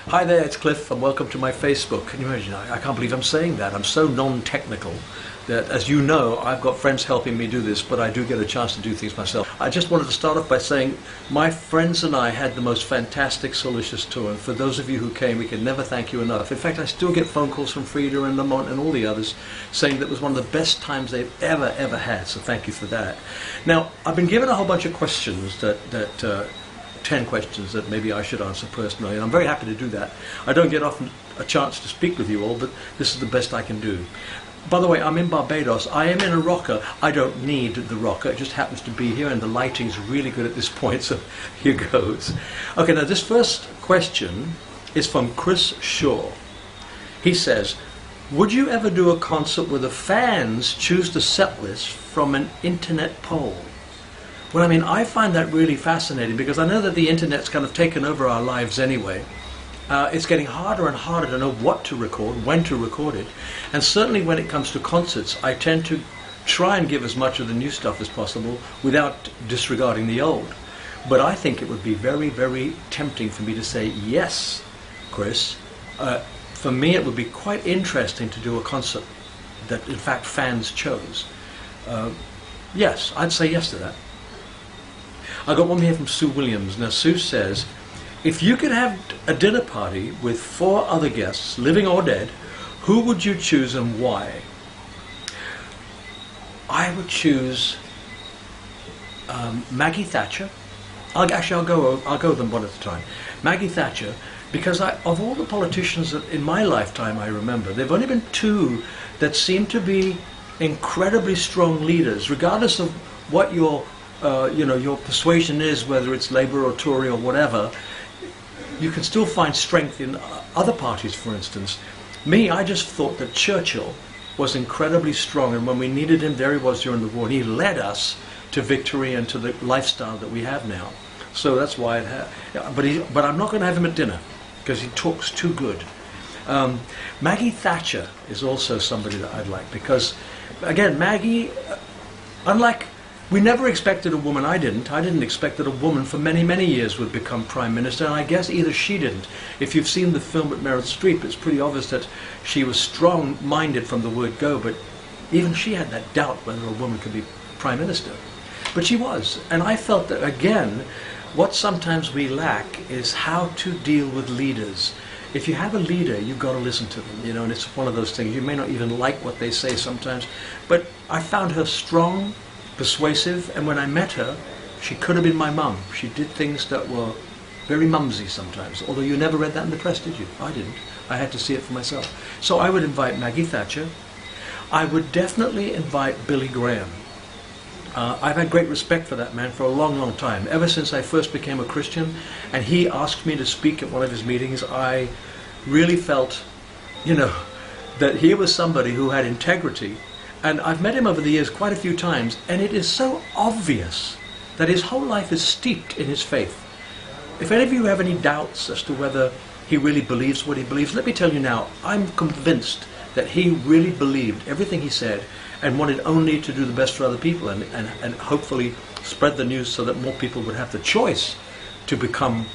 Hi there, it's Cliff, and welcome to my Facebook. Can you imagine? I can't believe I'm saying that. I'm so non-technical that, as you know, I've got friends helping me do this, but I do get a chance to do things myself. I just wanted to start off by saying my friends and I had the most fantastic Solstice tour, and for those of you who came, we can never thank you enough. In fact, I still get phone calls from Frida and Lamont and all the others saying that it was one of the best times they've ever had, so thank you for that. Now, I've been given a whole bunch of questions 10 questions that maybe I should answer personally, and I'm very happy to do that. I don't get often a chance to speak with you all, but this is the best I can do. By the way, I'm in Barbados. I am in a rocker. I don't need the rocker. It just happens to be here, and the lighting's really good at this point, so here goes. Okay, now this first question is from Chris Shaw. He says, would you ever do a concert where the fans choose the set list from an internet poll? Well, I mean, I find that really fascinating because I know that the internet's kind of taken over our lives anyway. It's getting harder and harder to know what to record, when to record it. And certainly when it comes to concerts, I tend to try and give as much of the new stuff as possible without disregarding the old. But I think it would be very, very tempting for me to say, yes, Chris. For me, it would be quite interesting to do a concert that, in fact, fans chose. Yes, I'd say yes to that. I got one here from Sue Williams. Now Sue says, if you could have a dinner party with 4 other guests, living or dead, who would you choose and why? I would choose Maggie Thatcher. I'll go them one at a time. Maggie Thatcher, because of all the politicians that in my lifetime I remember, there have only been 2 that seem to be incredibly strong leaders, regardless of what your persuasion is, whether it's Labour or Tory or whatever. You can still find strength in other parties, for instance. Me, I just thought that Churchill was incredibly strong, and when we needed him, there he was during the war, and he led us to victory and to the lifestyle that we have now. So that's why but I'm not going to have him at dinner, because he talks too good. Maggie Thatcher is also somebody that I'd like, because, again, Maggie, we never expected a woman, I didn't expect that a woman for many, many years would become Prime Minister, and I guess either she didn't. If you've seen the film with Meryl Streep, it's pretty obvious that she was strong-minded from the word go, but even she had that doubt whether a woman could be Prime Minister. But she was, and I felt that, again, what sometimes we lack is how to deal with leaders. If you have a leader, you've got to listen to them, and it's one of those things. You may not even like what they say sometimes, but I found her strong, persuasive, and when I met her, she could have been my mum. She did things that were very mumsy sometimes, although you never read that in the press, did you? I didn't. I had to see it for myself. So I would invite Maggie Thatcher. I would definitely invite Billy Graham. I've had great respect for that man for a long, long time. Ever since I first became a Christian, and he asked me to speak at one of his meetings, I really felt, that he was somebody who had integrity. And I've met him over the years quite a few times, and it is so obvious that his whole life is steeped in his faith. If any of you have any doubts as to whether he really believes what he believes, let me tell you now, I'm convinced that he really believed everything he said and wanted only to do the best for other people and hopefully spread the news so that more people would have the choice to become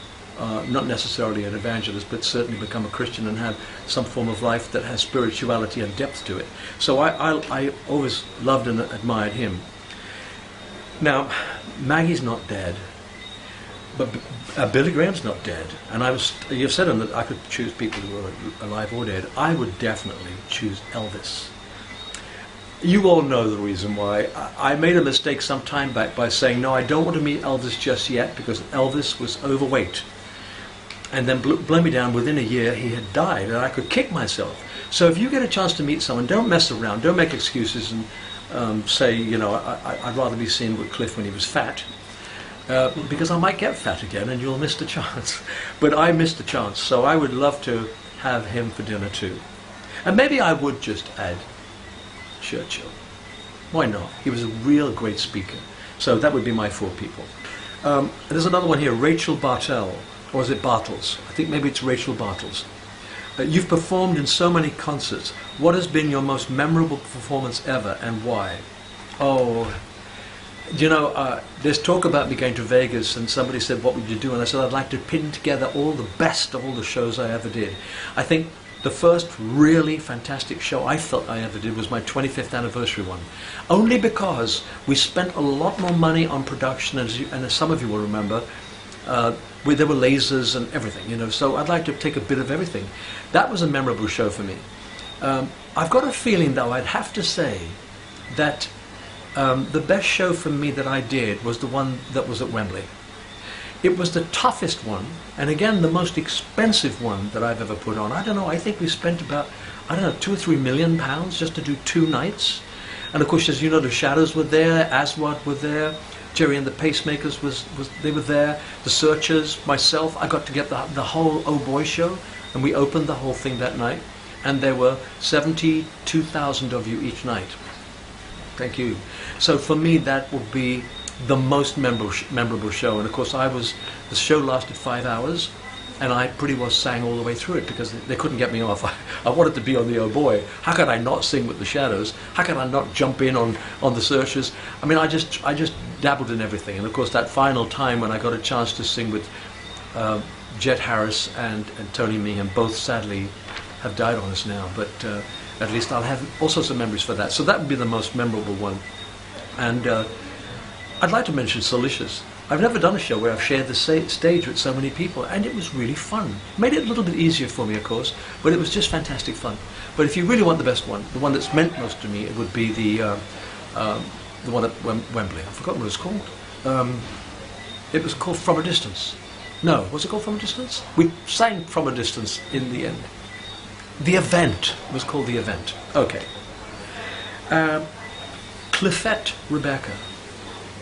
not necessarily an evangelist, but certainly become a Christian and have some form of life that has spirituality and depth to it. So I always loved and admired him. Now, Maggie's not dead, but Billy Graham's not dead. And you've said that I could choose people who are alive or dead. I would definitely choose Elvis. You all know the reason why. I made a mistake some time back by saying, no, I don't want to meet Elvis just yet, because Elvis was overweight. And then blow me down, within a year he had died, and I could kick myself. So if you get a chance to meet someone, don't mess around, don't make excuses and say, I'd rather be seen with Cliff when he was fat, because I might get fat again and you'll miss the chance. But I missed the chance, so I would love to have him for dinner too. And maybe I would just add Churchill. Why not? He was a real great speaker. So that would be my 4 people. There's another one here, Rachel Bartell. Or is it Bartels? I think maybe it's Rachel Bartels. You've performed in so many concerts. What has been your most memorable performance ever, and why? Oh, You know, there's talk about me going to Vegas, and somebody said, what would you do? And I said, I'd like to pin together all the best of all the shows I ever did. I think the first really fantastic show I felt I ever did was my 25th anniversary one. Only because we spent a lot more money on production, and as some of you will remember, there were lasers and everything, you know, so I'd like to take a bit of everything. That was a memorable show for me. I've got a feeling, though, I'd have to say that the best show for me that I did was the one that was at Wembley. It was the toughest one, and again, the most expensive one that I've ever put on. I don't know, I think we spent about, I don't know, £2 or £3 million just to do 2 nights. And of course, as you know, the Shadows were there, Aswad were there, Jerry and the Pacemakers they were there, the Searchers, myself. I got to get the whole Oh Boy show, and we opened the whole thing that night, and there were 72,000 of you each night. Thank you. So for me, that would be the most memorable show. And of course, the show lasted 5 hours, and I pretty well sang all the way through it because they couldn't get me off. I wanted to be on the Oh Boy. How could I not sing with the Shadows? How could I not jump in on the Searchers? I mean, I just dabbled in everything. And of course, that final time when I got a chance to sing with Jet Harris and Tony Meehan, both sadly have died on us now, but at least I'll have all sorts of memories for that. So that would be the most memorable one. And I'd like to mention Solicious. I've never done a show where I've shared the stage with so many people, and it was really fun. Made it a little bit easier for me, of course, but it was just fantastic fun. But if you really want the best one, the one that's meant most to me, it would be the one at Wembley. I've forgotten what it was called. It was called From a Distance. No, was it called From a Distance? We sang From a Distance in the end. The Event was called The Event. Okay. Cliffette Rebecca.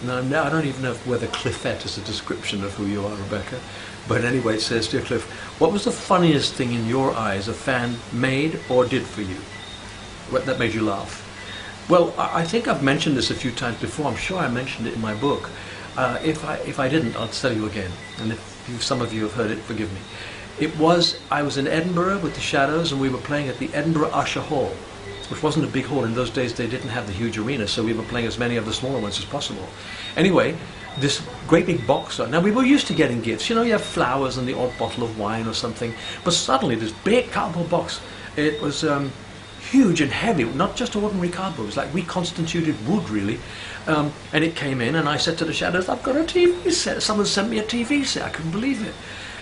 Now I don't even know whether Cliffette is a description of who you are, Rebecca. But anyway, it says, Dear Cliff, what was the funniest thing in your eyes a fan made or did for you? What that made you laugh? Well, I think I've mentioned this a few times before. I'm sure I mentioned it in my book. If I didn't, I'll tell you again. And if some of you have heard it, forgive me. I was in Edinburgh with the Shadows, and we were playing at the Edinburgh Usher Hall, which wasn't a big hall. In those days, they didn't have the huge arena, so we were playing as many of the smaller ones as possible. Anyway, this great big box. Now, we were used to getting gifts. You know, you have flowers and the odd bottle of wine or something. But suddenly, this big cardboard box, it was huge and heavy, not just ordinary cardboard. It was like reconstituted wood, really. And it came in, and I said to the Shadows, I've got a TV set. Someone sent me a TV set. I couldn't believe it.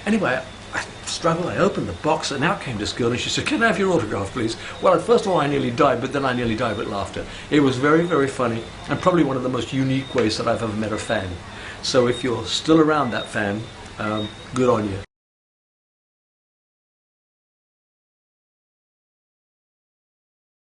Anyway, I struggled, I opened the box, and out came this girl, and she said, can I have your autograph, please? Well, first of all, I nearly died, but then I nearly died with laughter. It was very, very funny, and probably one of the most unique ways that I've ever met a fan. So if you're still around that fan, good on you.